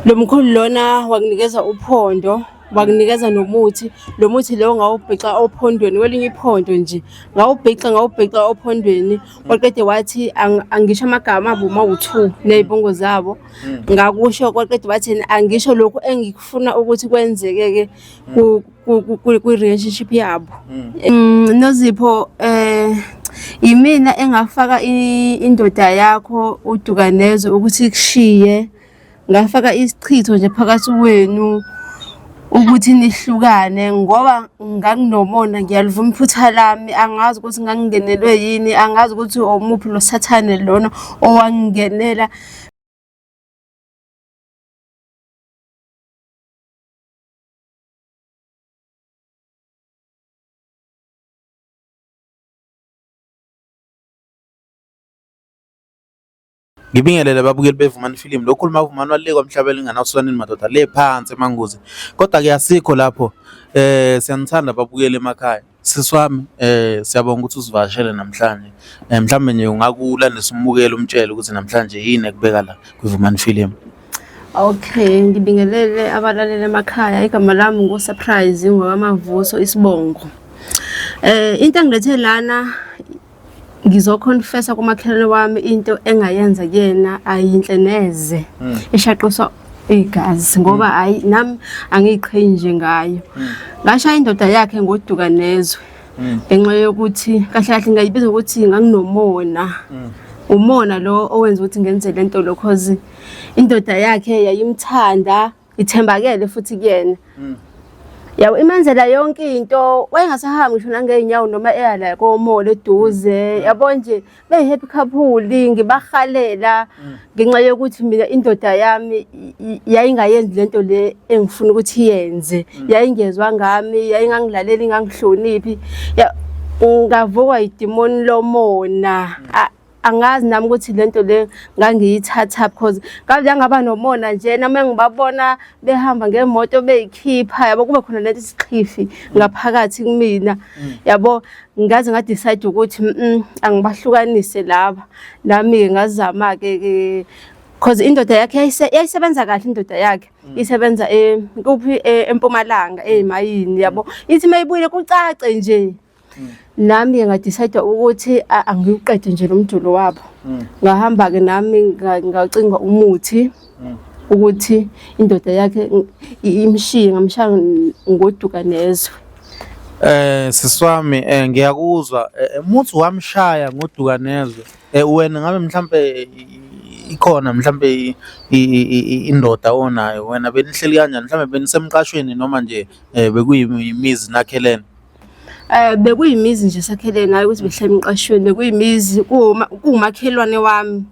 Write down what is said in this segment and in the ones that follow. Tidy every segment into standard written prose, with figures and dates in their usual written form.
Lo mkhulu lona wakunikeza uphondo, wakunikeza nomuthi. Lo muthi lowo ngawubhixa ophondweni kwelinye iphondo nje. Ngawubhixa ophondweni. Waqede wathi angisho amagama abo mawu2 nezibongo zabo. Ngakusho waqede wathi angisho lokho engikufuna ukuthi kwenzeke ku relationship yabo. Nozipho imina engafaka indoda yakho uDukanezo ukuthi kushiye. Ngafaka isichitho nje phakathi kwenu ukuthi nihlukane ngoba nganginomona ngiyalivuma iphutha lami, angazi ukuthi ngangingenelwe yini, angazi ukuthi omuphi lo sathane lona owangingenela. Ngibingelele babukeli beVumani Film. Lokhu mavumani walile kwamhlabela inganakusonini madoda le phansi emanguzi. Kodwa ke asikho lapho. Siyanithanda babukeli emakhaya. Siswami siyabonga ukuthi usivashele namhlanje. Mhlambe nje ungakulandisa umbukelo umtshele ukuthi namhlanje yini ekubeka la kwiVumani Film. Okay, ngibingelele abalaleli emakhaya. Igama lami nguSurprise ngokwamavuso Isibongo. Into engilethe lana ngizoconfessa kumakhelwane wami into engayenza kuyena ayinhle neze. Eshaqiswa igazi ngoba hayi nami angiqhenye nje ngayo. Ngashaya indoda yakhe ngoDukanezwe. Ngenxa yokuthi kahle kahle ngayibiza ukuthi nganginomona. Umona lo owenza ukuthi ngenze lento lo cause indoda yakhe yayimthanda, ithembakele futhi kuyena. Yawo imenzela yonke into wayengasahambi ngisho nangeenyawo noma eyala komolo eduze yabo nje happy couple ngibahalela ngenxa yokuthi mina indoda yami yayingayenzi lento le engifuna ukuthi yenze, yayingezwa ngami, yayingangilalela, ingangihloniphi. Ngavukwa idemoni lomona. Angazi nami ukuthi lento le ngangiyithatha because ngabe ngaba nomona nje nami ngibabona behamba ngemoto beyikhipha yabo kube khona lento isiqhifi ngaphakathi kumina yabo ngaze ngadecide ukuthi angibahlukanise laba nami ngazama ke because indoda yakhe yayisebenza kahle indoda yakhe isebenza kuphi eMpumalanga eMayini yabo ithi mayibuyile kucace nje. Nami ngadecide ukuthi angiqede nje lo mdulo wabo. Ngahamba ke nami ngacinga umuthi ukuthi indoda yakhe imshiye ngamshaya ngoDukanezwe. Siswami ngiyakuzwa umuthi wamshaya ngoDukanezwe. Wena ngabe mhlambe ikhona mhlambe indoda onayo wena benihleli kanjani mhlambe benisemqashweni noma nje bekuyimizi nakhelene? Bekuyimizi nje sakhelene nayo ukuthi behlala emqashweni, bekuyimizi kuumakhelwane wami.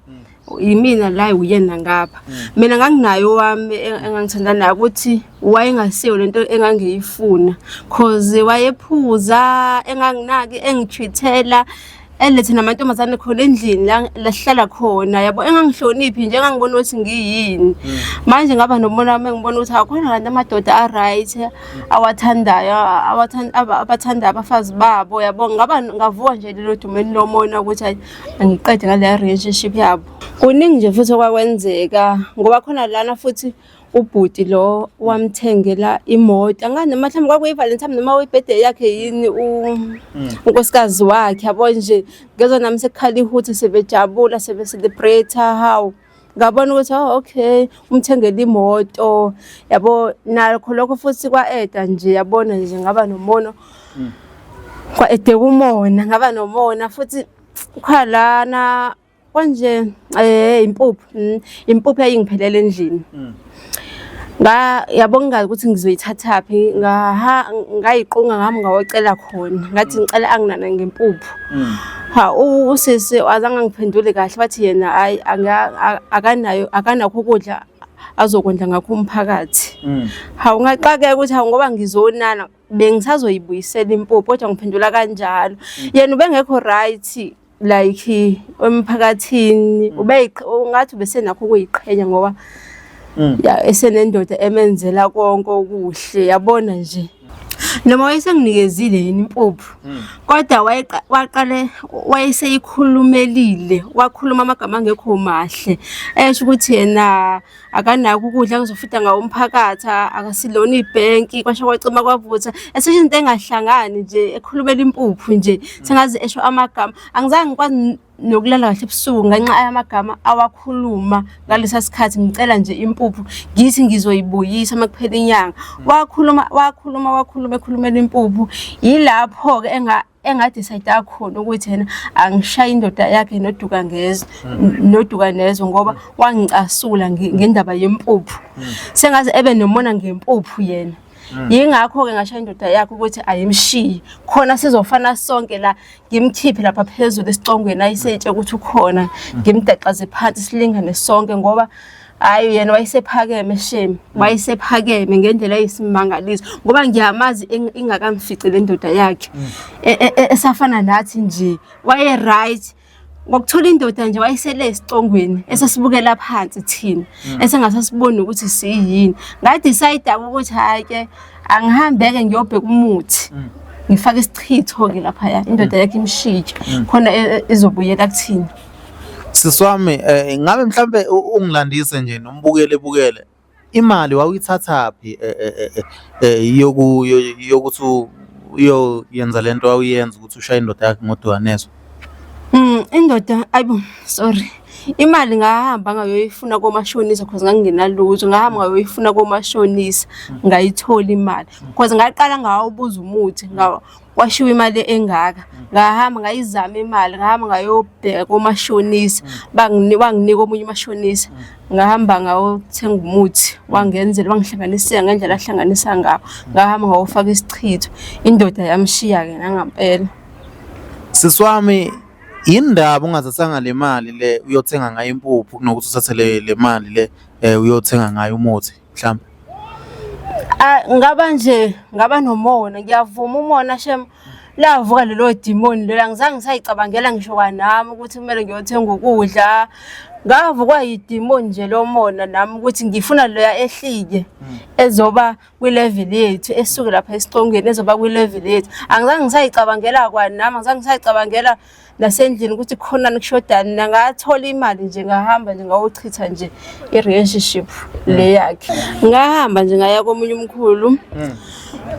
Yimina la uyena ngapha. Mina nganginayo wami engangithanda naye ukuthi wayengasiyo lento engangiyifuna cause wayephuza enganginaki engithwithela elethe namantombazane khona endlini la lahlala khona yabo engangihloniphi nje engangibona ukuthi ngiyini. Manje ngaba nomona wami engibona ukuthi akhona kanti amadoda a right awathandayo abathanda abafazi babo yabo ngavuka nje lelo dumeni lomona ukuthi angiqede ngale relationship yabo. Kuningi nje futhi okwakwenzeka ngoba khona lana futhi ubhuti lo wamthengela imoto angane mhlawumbe kwakuyivalentine noma uyibirthday yakhe yini unkosikazi wakhe yabo nje ngezwe nami sekukhala ihuthi sebejabula sebe celebrate how ngabona ukuthi okay umthengela imoto yabo nakho lokho futhi kwaeda nje yabona nje ngaba nomono kwaede kumona ngaba nomona futhi khalana konje impuphu yayingiphelele endlini. Yabonga ukuthi ngizoyithathaphi ngayiqunga ngami ngawacela khona ngathi ngicela anginana ngempuphu. Usisi azange ngiphendule kahle bathi yena hayi akanakho ukudla azokondla ngakho umphakathi. Ungaqhaqeka ukuthi ngoba ngizonana bengisazoyibuyisela impuphu kodwa ngiphendula kanjalo. Yena ubengekho right like emphakathini ungathi besenakho ukuyiqhenya ngoba ya esenendoda emenzela konke okuhle yabona nje noma wayesenginikezile yini impuphu kodwa waqale wayeseyikhulumelile wakhuluma amagama angekho mahle esho ukuthi yena akanako ukudla kuzofita ngawo umphakathi akasilona ibhenki kwasho kwacima kwavutha eseshe into engahlangani nje ekhulumela impuphu nje sengazi esho amagama angizange ngikwazi nokulala kahle ebusuku ngenxa yamagama awakhuluma ngalesa sikhathi ngicela nje impuphu ngithi ngizoyibuyisa makuphela inyanga wakhuluma ekhulumela impuphu yilapho ke engadecide khona ukuthi yena angishaya indoda yakhe nodukanezo ngoba wangicasula ngendaba yempuphu sengaze ebe nomona ngempuphu yena yingakho ke ngashaya indoda yakhe ukuthi ayimshiyi khona sizofana sonke la ngimkhiphe lapha phezulu esicongweni ayisetshe ukuthi ukhona ngimdeqaze phansi silingane sonke ngoba hayi yena wayesephakeme shame wayesephakeme ngendlela eyisimangaliso ngoba ngiyamazi ingakamfici le ndoda yakhe esafana nathi nje waye right ngokuthola indoda nje wayesele esicongweni esasibukela phansi thina esengasasiboni ukuthi siyini ngadecide ukuthi hayi ke angihambeke ngiyobheka umuthi ngifake isichitho ke lapha indoda yakhe imshike khona izobuyela kuthina. Siswami ngabe mhlambe ungilandise nje nombukele imali wawuyithathaphi yokuthi uyoyenza lento wawuyenza ukuthi ushaya indoda yakhe ngodukanezo? Indoda ayibo sorry imali ngahamba ngayoyifuna komashonisa because nganginalutho ngahamba ngayoyifuna komashonisa ngayithola imali because ngaqala ngawubuza umuthi kwashiwa imali engaka ngahamba ngayizama imali ngahamba ngayobheka komashonisa wanginika omunye umashonisa ngahamba ngawothenga umuthi wangenzela wangihlanganisela ngendlela ahlanganisa ngayo ngahamba ngawufaka isichitho indoda yamshiya ke nangempela. Siswami indaba ungazathanga le mali le uyothenga ngayo impuphu kunokuthi uthathe le mali le uyothenga ngayo umuthi mhlawumbe? Ngaba nomona ngiyavuma umona shem lavuka lelo demon lela ngizange ngisayicabangela ngisho kwanami ukuthi kumele ngiyothenga ukudla ngavukwa yidemon nje lo mona nami ukuthi ngifuna loya ehlike ezoba kwi-level yethu esuke lapha esicongweni ezoba kwi-level yethu angizange ngisayicabangela kwanami angizange ngisayicabangela nasendlini ukuthi khona nikushodani nangathola imali nje ngahamba nje ngawuchitha nje i-relationship le yakhe ngahamba nje ngaya komunye umkhulu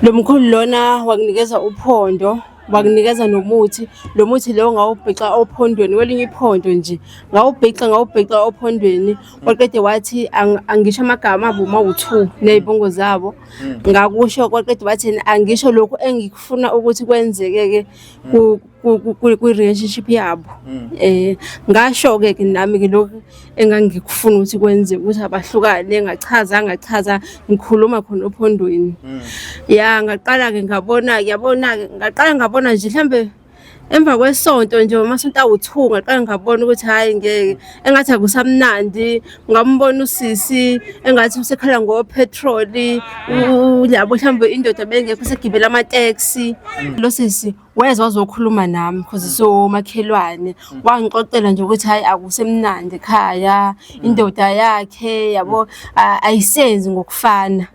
lo mkhulu lona wakunikeza uphondo wakunikeza nomuthi lo muthi leyo ngawubhexa ophondweni kwelinye iphondo nje ngawubhexa ophondweni kwaqede wathi angisho amagama abo mawu2 nezibongo zabo ngakusho kwaqede wathi angisho lokho engikufuna ukuthi kwenzeke ke ku-relationship yabo ngasho ke nami ke lokho engangikufuna ukuthi kwenze ukuthi abahlukane ngachaza ngikhuluma khona ophondweni ngaqala ke ngaqala ngabona nje mhlambe emva kwesonto nje amasonto awu2 ngaqala ngabona ukuthi hayi ngeke engathi akusamnandi ngambona usisi engathi usekhala ngopetrol yabo mhlambe indoda bengekho segibela ama-taxi lo sisi weza wazokhuluma nami because so makhelwane wangixoxela nje ukuthi hayi akusemnandi ekhaya indoda yakhe yabo ayisenzi ngokufana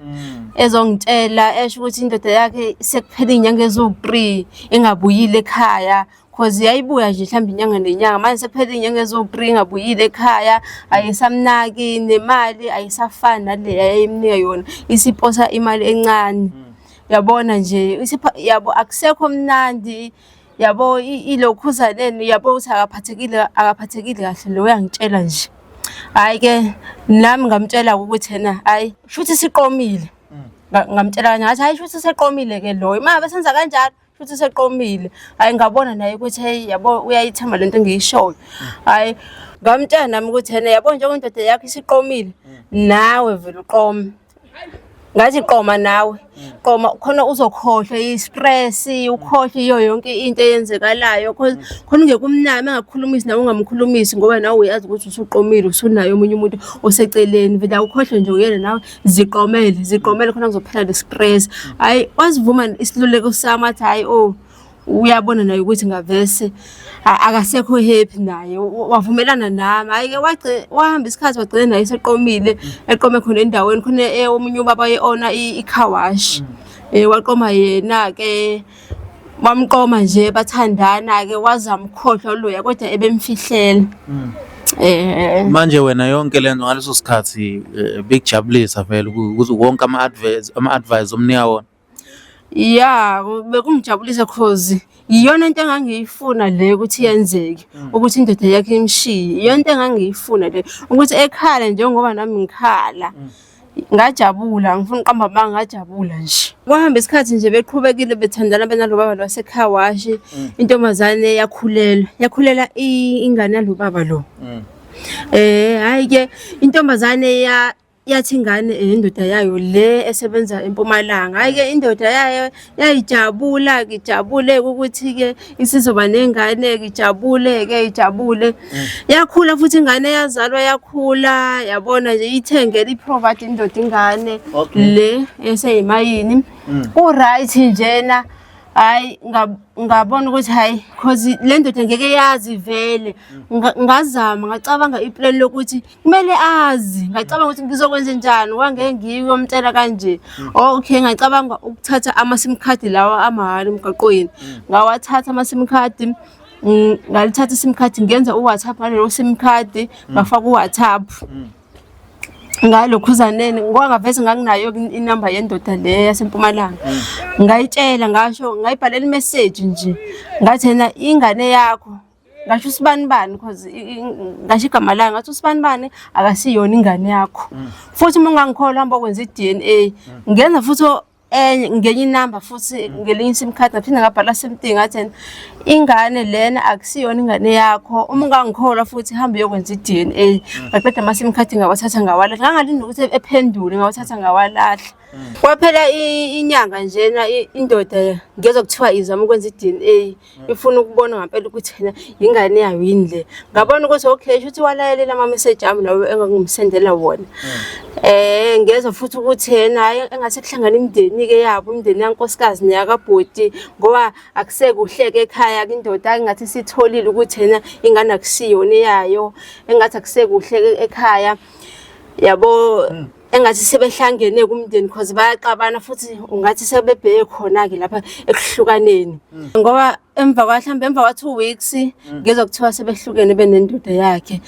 ezongitshela esho ukuthi indoda yakhe sekuphela inyanga ezo3 engabuyile ekhaya because yayibuya nje mhlawumbe inyanga nenyanga manje sekuphela inyanga ezo3 engabuyile ekhaya ayisamnaki nemali ayisafani nale yayimnika yona isiposa imali encane yabona nje yabo akusekho mnandi yabo ilokhuzaneni yabo uthi akaphathekile kahle lo uyangitshela nje hayi ke nami ngamtshela ukuthi yena hayi shuthi siqomile ngamtshela kanje ngathi hayi shuthi seqomile ke lo ima besenza kanjalo shuthi seqomile hayi ngabona naye ukuthi hey yabo uyayithemba lento engiyishoyo hayi ngamtshela nami ukuthi yena yabo njengoba indoda yakhe isiqomile nawe vele uqome ngathi qoma nawe qoma khona uzokhohlwa istress ukhohlwa iyo yonke into eyenzekalayo khona ungekumnami engakhulumisi nawe ungamkhulumisi ngoba nawe uyazi ukuthi usuqomile usunayo omunye umuntu oseceleni vele ukhohlwe nje uyena nawe ziqomele khona kuzophela le stress hayi wasivuma isiluleko sami athi hayi uyabona naye ukuthi ngavese akasekho happy naye wavumelana nami hayi ke wahamba isikhathi wagcina naye seqomile eqome khona endaweni khona omunye ubaba ye-owner i-car wash Waqoma yena-ke bamqoma nje bathandana-ke wazamkhohlwa loya kodwa ebemfihlela. Manje wena yonke lento ngaleso sikhathi bekujabulisa vele ukuze wonke ama-advice omnika wona. Ya, bekungijabulisa cause iyona into engangiyifuna le ukuthi yenzeke, ukuthi indoda yakhe imshiye. Iyona into engangiyifuna le ukuthi ekhala njengoba nami ngikhala. Ngajabula, ngifuna uqamba amanga ngajabula nje. Kwahamba isikhathi nje beqhubekile bethandana benalo baba lwaseKha Wash. Intombazane yakhulela ingane yalo baba lo. Hayi-ke intombazane yathi ingane indoda yayo le esebenza eMpumalanga. Hayi-ke indoda yayo yayijabula-ke ijabule ukuthi-ke isizoba nengane-ke ijabule. Yakhula futhi ingane yazalwa yakhula yabona nje ithengele iprovide indoda ingane le eseyimayini. Ku-right njena. Hayi ngabona ukuthi hayi cause le ndoda ngeke yazi vele. Ngazama ngacabanga iplan lokuthi kumele azi, ngacabanga ukuthi ngizokwenza njani wangeke ngiyomtshela kanje. Okay, ngacabanga ukuthatha ama-sim card lawa amahhala emgaqweni. Ngawathatha ama-sim card, ngalithatha i-sim card ngenza uWhatsApp ngalelo sim card, ngafaka uWhatsApp. Ngalokhuzaneni ngwangavese nganginayo inamba yendoda le yaseMpumalanga. Ngayitshela ngasho ngayibhalela imessage nje ngathi yena ingane yakho ngasho usibanibani cause ngasho igama layo ngathi usibanibani akasiyona ingane yakho. Futhi uma ungangikholwa hamba ukwenza i-DNA ngenza futhi ngenye inamba futhi ngelinye sim card ngaphinde ngabhala something ngathi ingane lena akusiyona ingane yakho. Uma ungangikholwa futhi hamba uyokwenza i-DNA. Ngaqeda ama-sim card ngawathatha ngawalahla. Ngangalinda ukuthi ephendule ngawathatha ngawalahla. Kwaphela inyanga njena indoda ngezokuthiwa izama ukwenza i-DNA ifuna ukubona ngempela ukuthi yena ingane yayo yini le. Ngabona ukuthi okay shuthi walayelela ama-message ami lawo engangimsendela wona. Ngezwe futhi ukuthi yena hayi engase kuhlangana imindeni-ke yabo, imindeni yankosikazi neyakabhoti ngoba akusekuhle-ke ekhaya indoda engathi sitholile ukuthi yena ingane akusiyona eyayo, engathi akusekuhle ekhaya yabo. Engathi sebehlangene kumndeni cause bayaxabana futhi ungathi sebebheke khona-ke lapha ekuhlukaneni. Ngoba emva kwa 2 weeks ngezokuthiwa sebehlukene benendoda yakhe.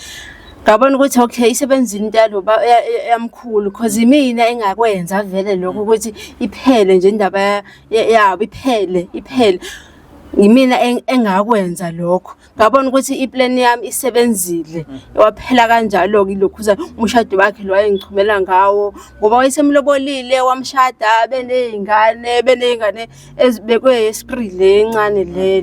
Ngabona ukuthi okay isebenzini into yamkhulu cause mina engakwenza vele lokho ukuthi iphele nje indaba yabo iphele. Yimina engakwenza lokho. Ngabona ukuthi iplan yami isebenzile. Waphela kanjalo-ke lokhuza umshado wakhe lo wayengichumela ngawo ngoba wayesemlobolile wamshada beneyingane ezibekwe espree le encane le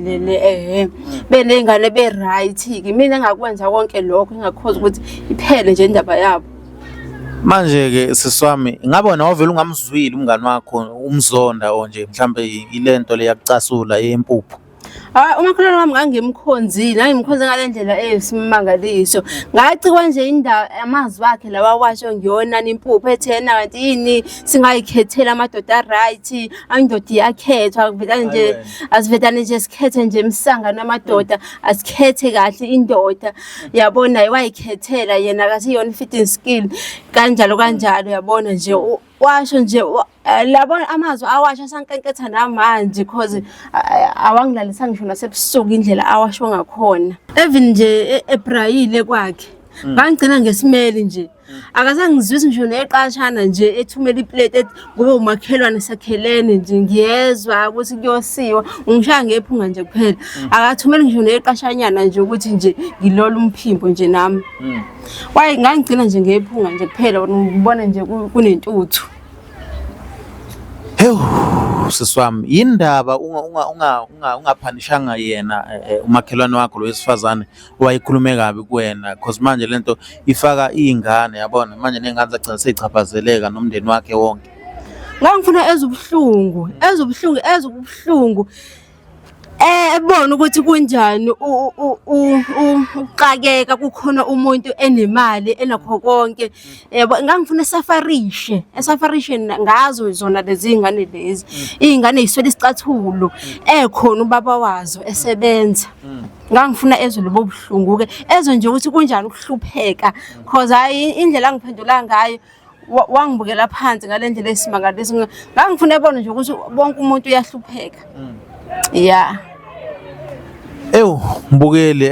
beneyingane be-right-ke. Mina engakwenza konke lokho engakhoza ukuthi iphele nje indaba yabo. Manje-ke siswami ngabe wena wavela ungamzwili umngani wakho umzonda nje mhlambe ilento le yakucasula yempuphu? Umakhelwane wami ngangimkhonzile ngalendlela eyisimangaliso. Ngacikwa nje indawo amazwi wakhe lawa washo ngiyonana impuphu ethi yena kanti yini singayikhethela amadoda right, indoda iyakhethwa nje asivedane nje sikhethe nje emsanga namadoda asikhethe kahle indoda yabona wayikhethela yena akasiyona fitting skill kanjalo yabona nje washo nje labona amazwi awasho sankenketha namanje cause awangilalisa ngisho nasebusuku indlela awasho ngakhona. Even nje eBrayile kwakhe ngangigcina ngesimeli nje akasangizwisi ngisho neqashana nje ethumela iplate ngoba umakhelwane sakhelene nje ngiyezwa ukuthi kuyosiwa ngishaya ngephunga nje kuphela. Akathumeli ngisho neqashanyana nje ukuthi nje ngilola umphimbo nje nami. Ngangigcina nje ngephunga nje kuphela ngibona nje kunentuthu. Siswami indaba ungaphanishanga yena umakhelwane wakho lo wesifazane owayikhulume kabi kuwena cause manje lento ifaka izingane yabona manje nezingane zagcina sezichaphazeleka nomndeni wakhe wonke. Ngangifuna ezobuhlungu ebona ukuthi kunjani uqakeka kukhona umuntu enemali enakho konke. Ngangifuna esafarishe ngazo zona lezi ingane lezi izingane eziswele isicathulo ekhona ubaba wazo esebenza. Ngangifuna ezwe lobo buhlungu ke ezwe nje ukuthi kunjani ukuhlupheka cause hayi indlela angiphendula ngayo wangibukela phansi ngale ndlela esimangalisa. Ngangifuna ebone nje ukuthi bonke umuntu uyahlupheka. Yeah. Ewu mbukeli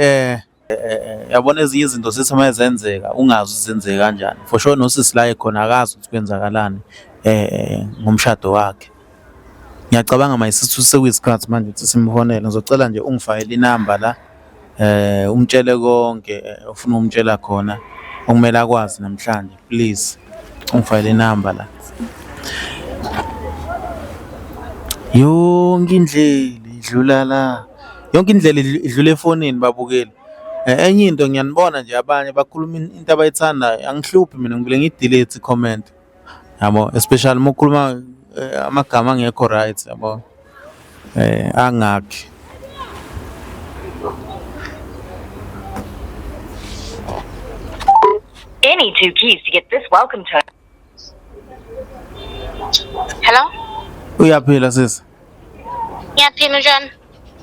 yabona ezinye izinto sithi mayezenzeka ungazi uzenzeka kanjani. For sure nosisi la ekhona akazi ukuthi kwenzakalani ngomshado wakhe. Ngiyacabanga mayisithu sekuyisikhathi manje ukuthi simfonele. Ngizocela nje ungifakele inamba la umtshele konke ufuna umtshela khona okumele akwazi namhlanje please. Ungifakele inamba la. Yonke indlela idlula la. Yonke indlela idlula efonini babukeli. Enye into ngiyanibona nje abanye bakhuluma into abayithandayo angihluphi mina ngivele ngidelete comment. Yabo especially mokhuluma amagama angekho right yabo. Angakhi. Any 2 keys to get this welcome tone. Hello? Uyaphila sisi? Ngiyaphila njani?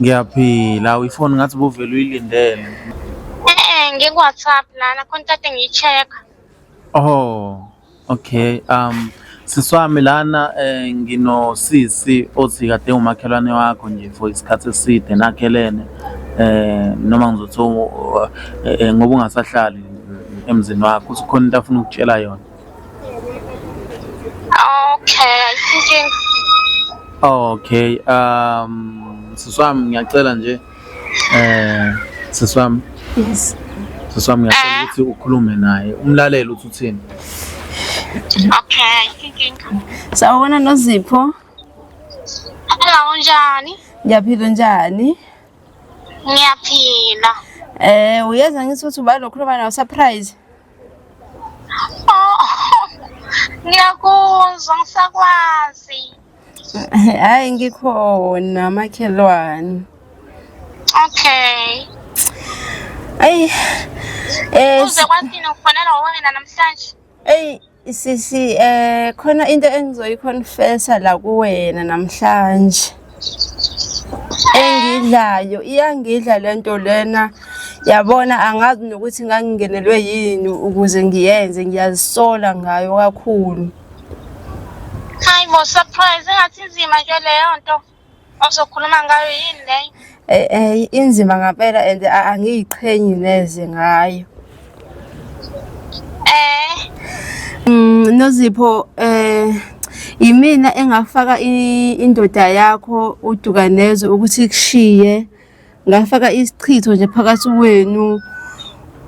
Ngiyaphila uyifoni ngathi buvela uyilindele. Ngiku-WhatsApp lana khona kade ngiyi-check. Oh, okay. Siswami lana nginosisi othi kade umakhelwane wakho nje for isikhathi eside nakhelene noma ngizothi ngoba ungasahlali emzini wakho ukhona into afuna ukutshela yona. Okay, thinking. Okay. Siswami ngiyacela nje siswami. Yes. Siswami ngiyacela ukuthi ukhulume naye umlaleli uthi uthini. Okay, thinking. Sawubona Nozipho. Hello njani? Ngiyaphila njani? Ngiyaphila. Uyeza ngithi uthi uba lokhuluma nawe surprise. Ngiyakuzwa ngisakwazi. Hayi ngikhona makhelwane. Okay. Ay Uze kwathina ukufanele wena namhlanje? sisi khona into engizoyiconfessa la kuwena namhlanje. Engidlayo iyangidla lento lena. Yabona angazi nokuthi ngangingenelwe yini ukuze ngiyenze ngiyazisola ngayo kakhulu. Hayi bo surprise engathi inzima nje leyo nto. Ozokhuluma ngayo yini leyo? Inzima ngempela and angiyiqhenyi neze ngayo. Nozipho yimina engafaka indoda yakho uDukanezo ukuthi kushiye. Ngafaka isichitho nje phakathi wenu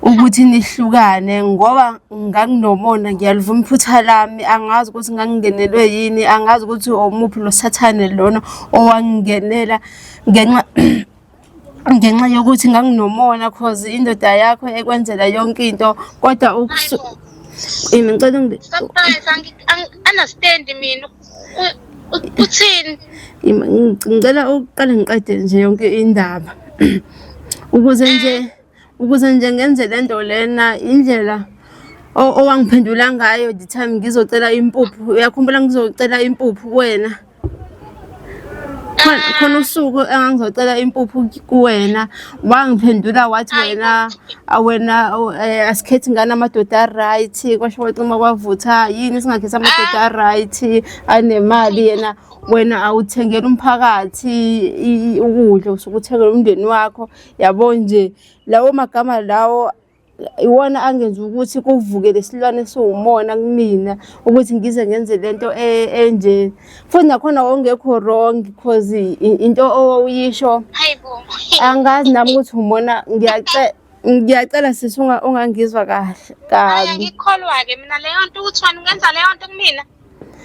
ukuthi nihlukane ngoba nganginomona ngiyalivuma iphutha lami angazi ukuthi ngangingenelwe yini angazi ukuthi omuphi lo sathane lona owangingenela ngenxa yokuthi nganginomona cause indoda yakho ekwenzela yonke into kodwa ngicela surprise understand mina uthini ngicela uqale ngiqede nje yonke indaba ukuze nje ngenze lento lena indlela owangiphendula ngayo the time ngizocela impuphu uyakhumbula ngizocela impuphu kuwena khona usuku engangizocela impuphu kuwena wangiphendula wathi wena asikhethi ngana amadoda right kwasho ukuthi uma kwavutha yini singakhethi amadoda right anemali yena wena awuthengela umphakathi ukudla usukuthengela umndeni wakho yabo nje lawo magama lawo iwona angenza ukuthi kuvuke lesilwane siwumona kumina ukuthi ngize ngenze lento enje futhi nakhona ongekho wrong because into oyisho hayibo angazi nami ukuthi umona ngiyacela sisi ungangizwa kahle hayi ngikholwa ke mina leyo nto ukuthi wena ungenza leyo nto kumina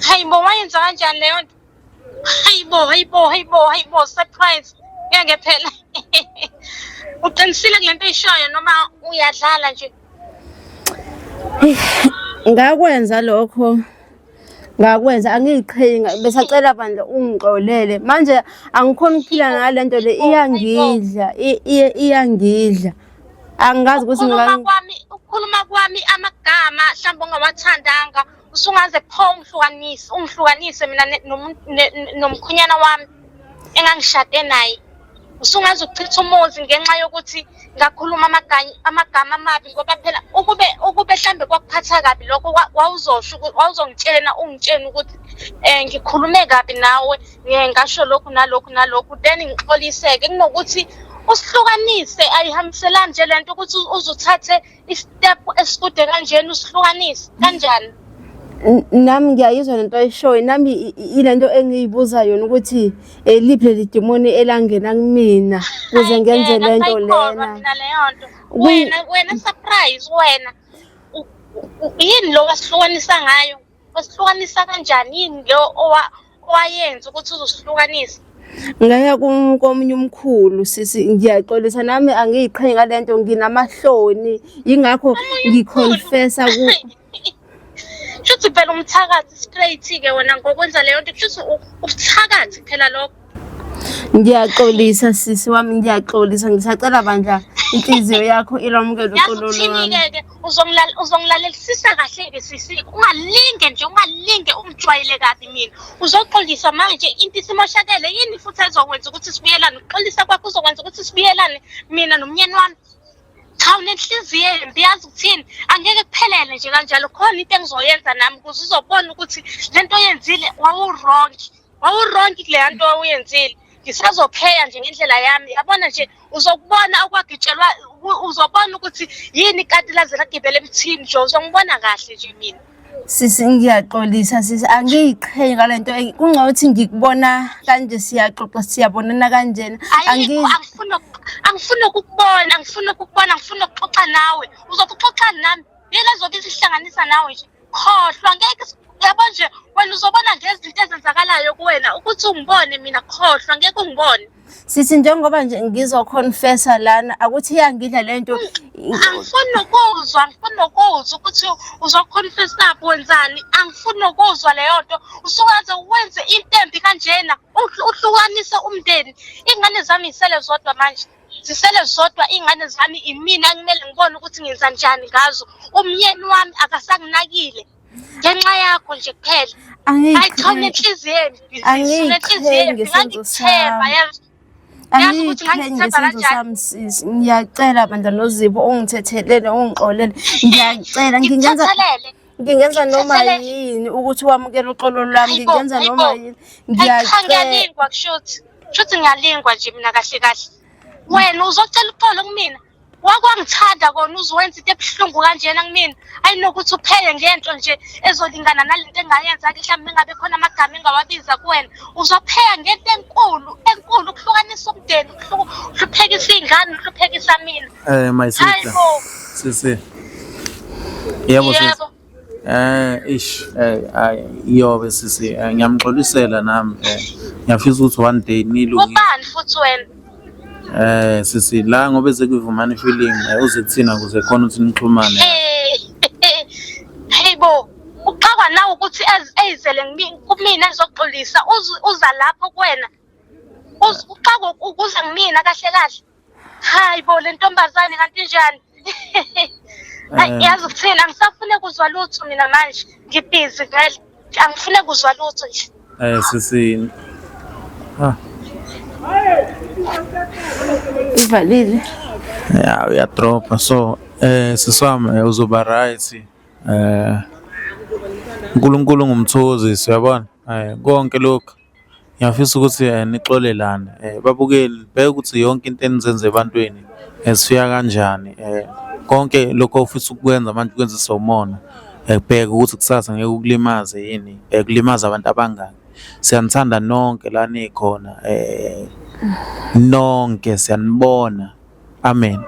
hayibo wayenza kanjani leyo nto hayibo surprise ngeke phela uqinisile kulento eyishoyo noma uyadlala nje ngakwenza lokho ngakwenza angiyiqhenyi besacela bandla ungixolele manje angikhona ukuphila ngalento le iyangidla angazi ukuthi ukukhuluma kwami amagama mhlawumbe ongawathandanga usungaze pho ungihlukanise mina nomkhunyana wami engangishade naye usungaze ukuchitha umuzi ngenxa yokuthi ngakhuluma amagama amabi ngoba phela ukube mhlambe kwakuphatha kabi lokho wawuzongitshela ungitshela ukuthi ngikhulume kabi nawe ngasho lokhu nalokhu then ngixoliseke kunokuthi usihlukanise ayihambiselani nje lento ukuthi uzuthathe istep esikude kanjena usihlukanise kanjani. Nami ngiyayizwa lento oyishoyo, nami ilento engiyibuza yona ukuthi liphi leli demoni elangena kumina ukuze ngenze lento lena. Wena surprise wena yini lo wasihlukanisa ngayo? Wasihlukanisa kanjani? Yini lo owayenza ukuthi uzosihlukanisa? Ngaya komunye umkhulu sisi, ngiyaxolisa nami angiyiqhenye ngalento, nginamahloni yingakho ngiconfessa Shuthi phela umthakathi straight-ke wena ngokwenza leyo nto, kushuthi ubuthakathi phela lokho. Ngiyaxolisa sisi wami, ngiyaxolisa, ngisacela bandla inhliziyo yakho ilamukele uxolo lwami. Yazi uzongilalelisisa kahle-ke sisi, ungalinge umjwayele kabi mina. Uzoxolisa manje into isimoshakele yini futhi ezokwenza ukuthi sibuyelane? Uxolisa kwakho uzokwenza ukuthi sibuyelane mina nomyeni wami. Cha unenhliziyo embi, yazi ukuthini, angeke kuphelele nje kanjalo, khona into engizoyenza nami ukuze uzobona ukuthi lento oyenzile wawuwrong kuleya nto oyenzile. Ngisazopheya nje ngendlela yami, yabona nje uzokubona okwagitshelwa, uzobona ukuthi yini kati laze lagibela emthini nje, uzongibona kahle nje mina. Sisi ngiyaxolisa sisi, angiyiqhenye ngalento, kungcono ukuthi ngikubona kanje siyaxoxa siyabonana kanjena. Angifuni ukukubona, ngifuna ukuxoxa nawe. Uzokuxoxa nami yena zobe sihlanganisa nawe nje, khohlwa ngeke yabo nje wena uzobona ngezinto ezenzakalayo kuwena ukuthi ungibone mina, khohlwa ngeke ungibone. Sisi njengoba nje ngizoconfessa lana akuthi iyangidla lento. Angifuni ukuzwa ukuthi uzoconfessa wenzani. Angifuni ukuzwa leyo nto. Usukaze wenze into embi kanjena, uhlukanise umndeni. Ingane zami isele zodwa manje. Zisele zodwa ingane zami, imina kumele ngibone ukuthi ngenza njani ngazo. Umyeni wami akasanginakile ngenxa yakho nje kuphela. Ayithole inhliziyo embi. Ngesenzo sami sisi, ngiyacela bandla noZipho ungithethelele, ungixolele. Ngiyacela ngingenza noma yini ukuthi wamukele uxolo lwami, ngingenza noma yini. Ngiyalingwa kushuthi ngiyalingwa nje mina kahle. Wena uzocela uxolo kumina? Wakwangithanda kona uzowenza into ebuhlungu kanjena kumina? Ayinokuthi uphele ngento nje ezolingana nalento engayenza-ke, mhlawumbe ngabe khona amagama engawabiza kuwena. Uzopheya ngento enkulu ukuhlukanisa umndeni, uhluphekisa iy'ngane, uhluphekisa mina. My sister. Sisi. Yebo sisi. Yobe sisi, ngiyamxolisela nami. Ngiyafisa ukuthi one day nilungile. Ubani futhi wena? Sisi la ngoba ezekuvumana ifeeling uze kuthina kuze khona ukuthi nixhumane. Hayibo, uxakwa nawe ukuthi ezele kumina ezoxolisa uza lapho kuwena. Uxakwa ukuza kumina kahle. Hayibo le ntombazane kanti njani? Yazi ukuthini, angisafune kuzwa lutho mina manje, ngibhizi vele, angifune kuzwa lutho nje. Sisi Ivalile. Ya uyadropa, so siswami uzoba right. uNkulunkulu ngumthokozisi, uyabona. Konke lokho ngiyafisa ukuthi nixolelane. Babukeli bheka ukuthi yonke into enizenza ebantwini sifika kanjani. Konke lokho ofisa ukwenza manje kwenza somona. Bheka ukuthi kusasa ngeke ukulimaze yini, kulimaza abantu abangaki. Siyanithanda nonke la nikhona, nonke siyanibona. Amen.